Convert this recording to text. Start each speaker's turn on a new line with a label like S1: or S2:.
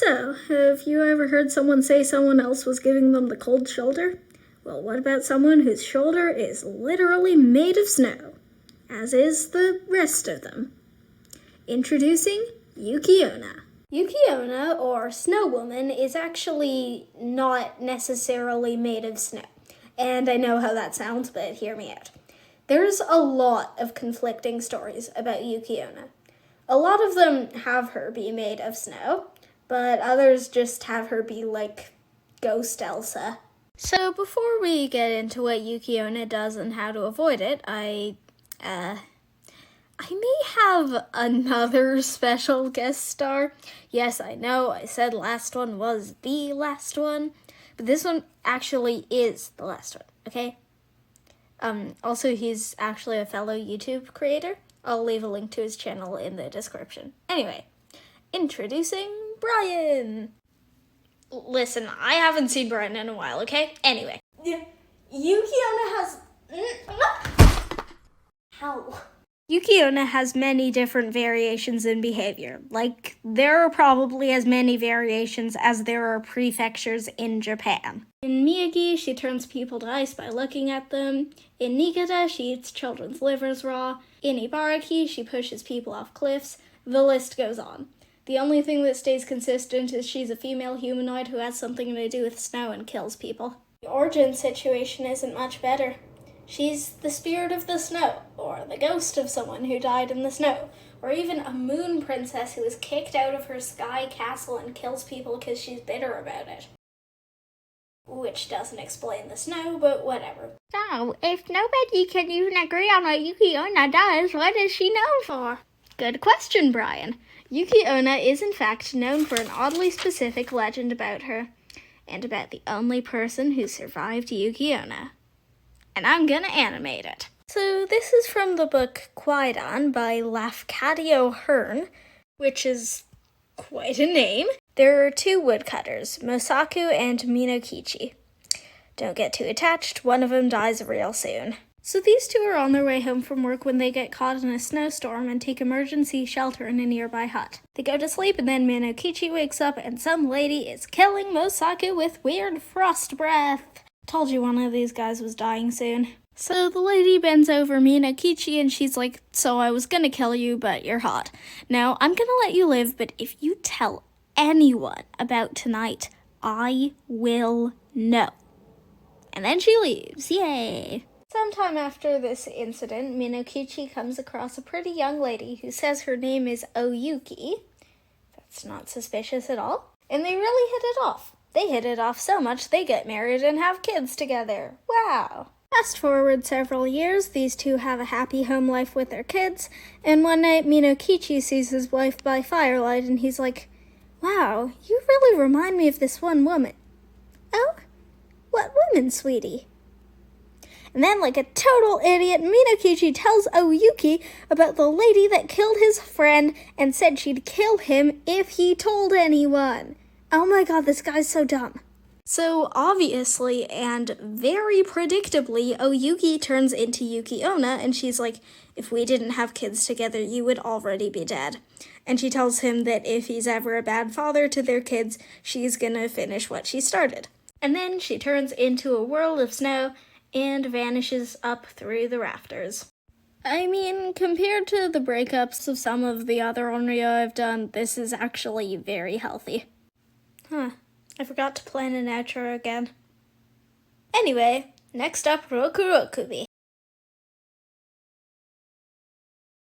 S1: So, have you ever heard someone say someone else was giving them the cold shoulder? Well, what about someone whose shoulder is literally made of snow, as is the rest of them? Introducing Yuki Onna. Yuki Onna, or Snow Woman, is actually not necessarily made of snow. And I know how that sounds, but hear me out. There's a lot of conflicting stories about Yuki Onna. A lot of them have her be made of snow, but others just have her be like Ghost Elsa. So before we get into what Yuki Onna does and how to avoid it, I may have another special guest star. Yes, I know, I said last one was the last one, but this one actually is the last one, okay? Also, he's actually a fellow YouTube creator. I'll leave a link to his channel in the description. Anyway, introducing Brian. Listen, I haven't seen Brian in a while, okay? Anyway. Yuki Onna has... How? Yuki Onna has many different variations in behavior. Like, there are probably as many variations as there are prefectures in Japan. In Miyagi, she turns people to ice by looking at them. In Niigata, she eats children's livers raw. In Ibaraki, she pushes people off cliffs. The list goes on. The only thing that stays consistent is she's a female humanoid who has something to do with snow and kills people. The origin situation isn't much better. She's the spirit of the snow, or the ghost of someone who died in the snow, or even a moon princess who is kicked out of her sky castle and kills people because she's bitter about it. Which doesn't explain the snow, but whatever.
S2: So, if nobody can even agree on what Yuki Onna does, what is she known for?
S1: Good question, Brian. Yuki Onna is in fact known for an oddly specific legend about her, and about the only person who survived Yuki Onna. And I'm gonna animate it. So this is from the book Kwaidan by Lafcadio Hearn, which is quite a name. There are two woodcutters, Mosaku and Minokichi. Don't get too attached, one of them dies real soon. So these two are on their way home from work when they get caught in a snowstorm and take emergency shelter in a nearby hut. They go to sleep and then Minokichi wakes up and some lady is killing Mosaku with weird frost breath. Told you one of these guys was dying soon. So the lady bends over Minokichi and she's like, so I was gonna kill you, but you're hot. Now, I'm gonna let you live, but if you tell anyone about tonight, I will know. And then she leaves. Yay! Sometime after this incident, Minokichi comes across a pretty young lady who says her name is Oyuki. That's not suspicious at all. And they really hit it off. They hit it off so much they get married and have kids together. Wow. Fast forward several years, these two have a happy home life with their kids, and one night Minokichi sees his wife by firelight and he's like, wow, you really remind me of this one woman. Oh? What woman, sweetie? And then, like a total idiot, Minokichi tells Oyuki about the lady that killed his friend and said she'd kill him if he told anyone. Oh my god, this guy's so dumb. So obviously and very predictably, Oyuki turns into Yuki Onna and she's like, if we didn't have kids together, you would already be dead. And she tells him that if he's ever a bad father to their kids, she's gonna finish what she started. And then she turns into a world of snow and vanishes up through the rafters. I mean, compared to the breakups of some of the other Onryo I've done, this is actually very healthy. Huh, I forgot to plan an outro again. Anyway, next up, Roku Rokubi.